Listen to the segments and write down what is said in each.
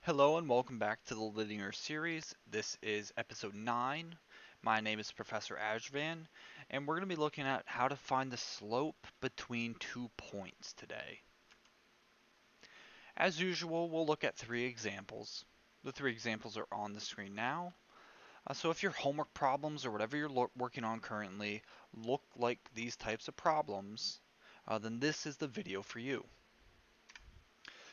Hello and welcome back to the linear series. This is episode 9. My name is Professor Ajvan, and we're going to be looking at how to find the slope between 2 points today. As usual, we'll look at 3 examples. The 3 examples are on the screen now. So if your homework problems or whatever you're working on currently look like these types of problems, then this is the video for you.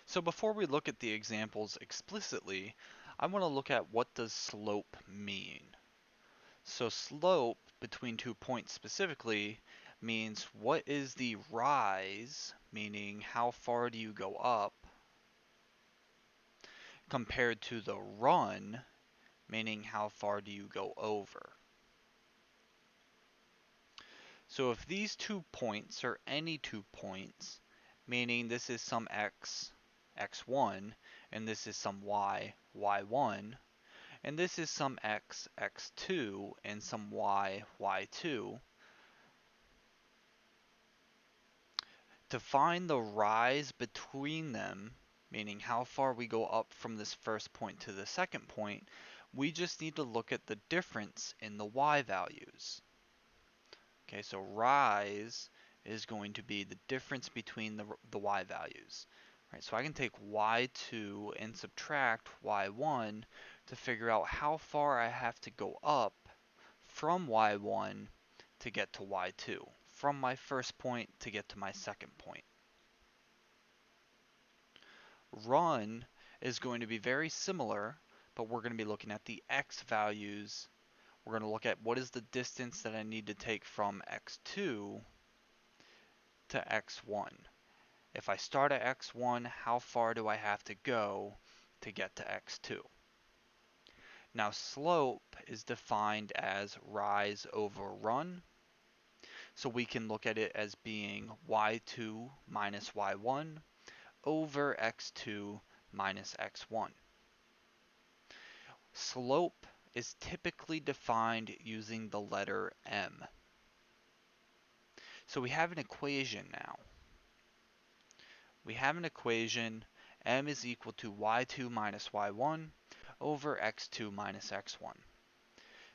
So before we look at the examples explicitly, I want to look at what does slope mean. So slope between 2 points specifically means what is the rise, meaning how far do you go up, compared to the run, meaning how far do you go over. So if these 2 points are any 2 points, meaning this is some x, x1, and this is some y, y1, and this is some x, x2, and some y, y2. To find the rise between them, meaning how far we go up from this first point to the second point, we just need to look at the difference in the y values. Okay, so rise is going to be the difference between the y values. Right, so I can take y2 and subtract y1 to figure out how far I have to go up from y1 to get to y2, from my first point to get to my second point. Run is going to be very similar, but we're going to be looking at the x values. We're going to look at what is the distance that I need to take from x2 to x1. If I start at x1, how far do I have to go to get to x2? Now slope is defined as rise over run. So we can look at it as being y2 minus y1 over x2 minus x1. Slope is typically defined using the letter m. So we have an equation now. We have an equation, m is equal to y2 minus y1 over x2 minus x1.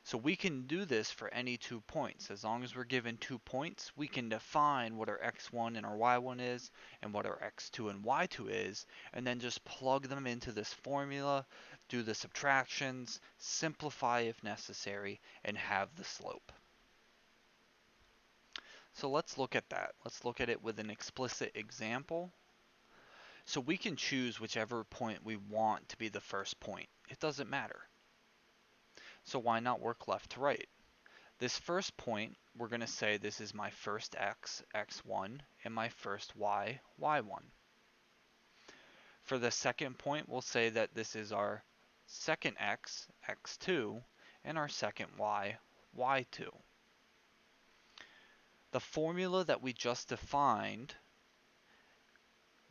So we can do this for any 2 points. As long as we're given 2 points, we can define what our x1 and our y1 is and what our x2 and y2 is, and then just plug them into this formula, do the subtractions, simplify if necessary, and have the slope. So let's look at that. Let's look at it with an explicit example. So we can choose whichever point we want to be the first point. It doesn't matter. So why not work left to right? This first point, we're going to say this is my first x, x1, and my first y, y1. For the second point, we'll say that this is our second x, x2, and our second y, y2. The formula that we just defined,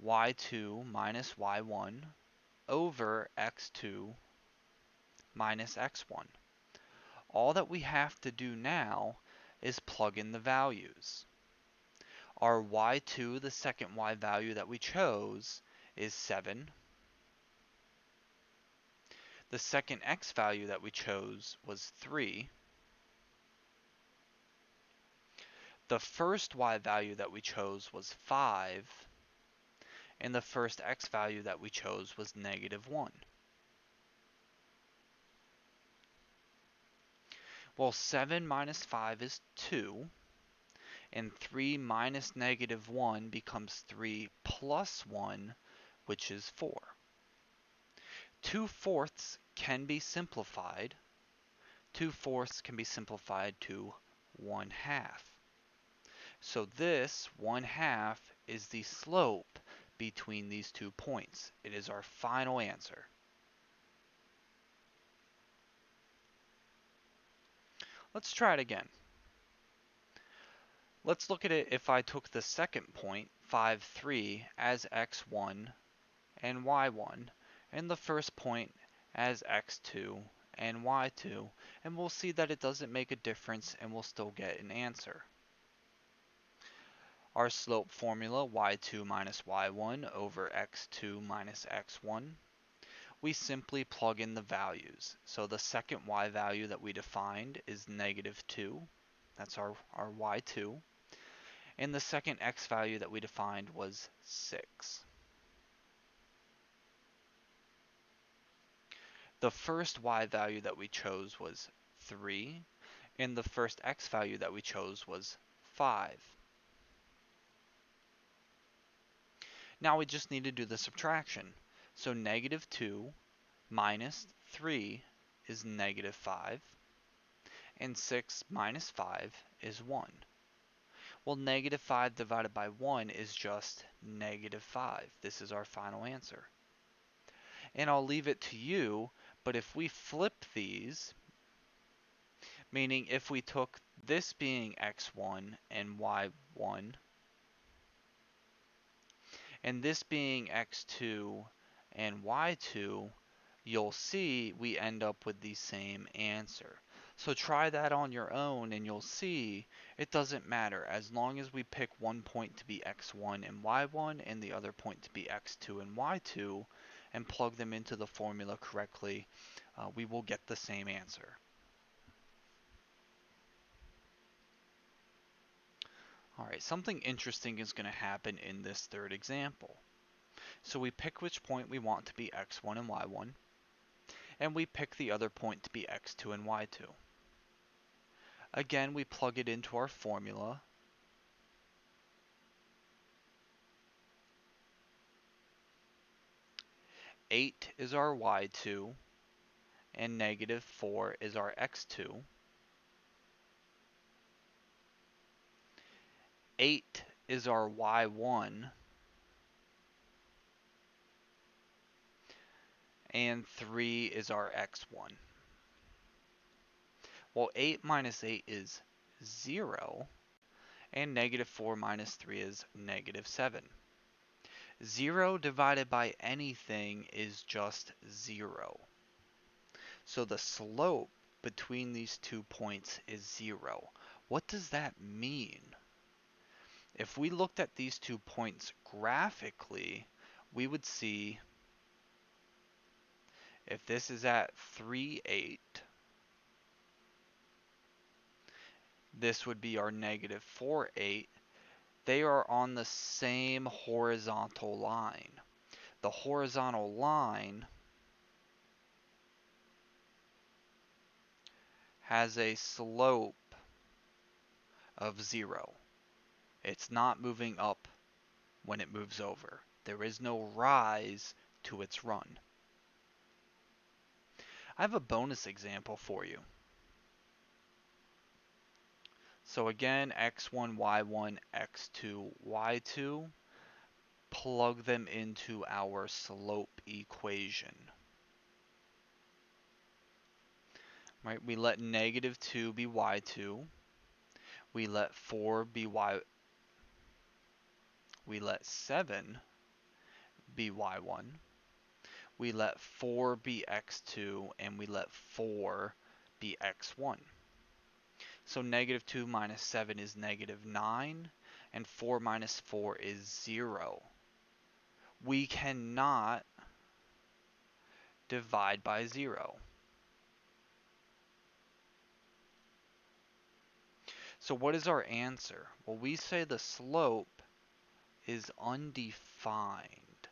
y2 minus y1 over x2 minus x1. All that we have to do now is plug in the values. Our y2, the second y value that we chose, is 7. The second x value that we chose was 3. The first y value that we chose was 5. And the first x value that we chose was -1. Well, 7 minus 5 is 2. And 3 minus -1 becomes 3 plus 1, which is 4. 2/4 can be simplified. 2/4 can be simplified to 1/2. So this 1/2 is the slope between these 2 points. It is our final answer. Let's try it again. Let's look at it if I took the second point, 5, 3, as x1 and y1, and the first point as x2 and y2, and we'll see that it doesn't make a difference and we'll still get an answer. Our slope formula, y2 minus y1 over x2 minus x1. we simply plug in the values. So the second y value that we defined is -2. That's our y2. And the second x value that we defined was 6. The first y value that we chose was 3, and the first x value that we chose was 5. Now we just need to do the subtraction. So -2 minus 3 is -5, and 6 minus 5 is 1. Well, -5 divided by 1 is just -5. This is our final answer. And I'll leave it to you, but if we flip these, meaning if we took this being x1 and y1, and this being x2 and y2, you'll see we end up with the same answer. So try that on your own and you'll see it doesn't matter. As long as we pick one point to be x1 and y1 and the other point to be x2 and y2 and plug them into the formula correctly, we will get the same answer. Alright, something interesting is going to happen in this third example. So we pick which point we want to be x1 and y1, and we pick the other point to be x2 and y2. Again, we plug it into our formula. Eight is our y2, and -4 is our x2. 8 is our y1, and 3 is our x1. Well, 8 minus 8 is 0, and -4 minus 3 is -7. 0 divided by anything is just 0. So the slope between these 2 points is 0. What does that mean? If we looked at these 2 points graphically, we would see if this is at 3, 8, this would be our -4, 8. They are on the same horizontal line. The horizontal line has a slope of 0. It's not moving up when it moves over. There is no rise to its run. I have a bonus example for you. So again, x1, y1, x2, y2, plug them into our slope equation. Right? We let -2 be y2. We let 4 be we let 7 be y1. We let 4 be x2, and we let 4 be x1. So -2 minus 7 is -9, and 4 minus 4 is 0. We cannot divide by 0. So what is our answer? Well, we say the slope is undefined.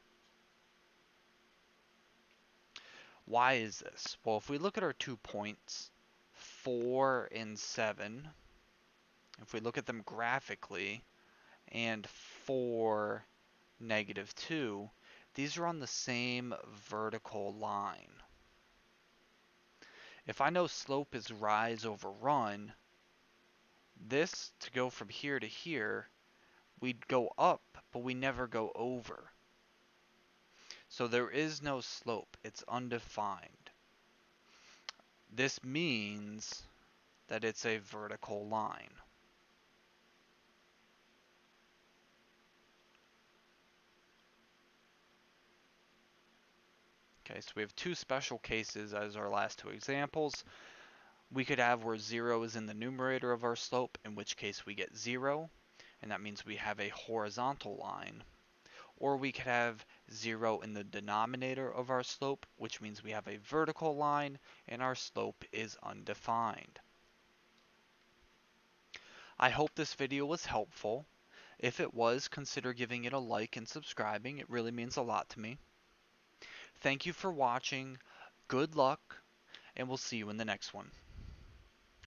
Why is this? Well, if we look at our 2 points, 4 and 7, if we look at them graphically, and 4, -2, these are on the same vertical line. If I know slope is rise over run, this, to go from here to here, we'd go up, but we never go over. So there is no slope. It's undefined. This means that it's a vertical line. Okay, so we have 2 special cases as our last 2 examples. We could have where 0 is in the numerator of our slope, in which case we get 0, and that means we have a horizontal line. or we could have 0 in the denominator of our slope, which means we have a vertical line and our slope is undefined. I hope this video was helpful. If it was, consider giving it a like and subscribing. It really means a lot to me. Thank you for watching. Good luck, and we'll see you in the next one.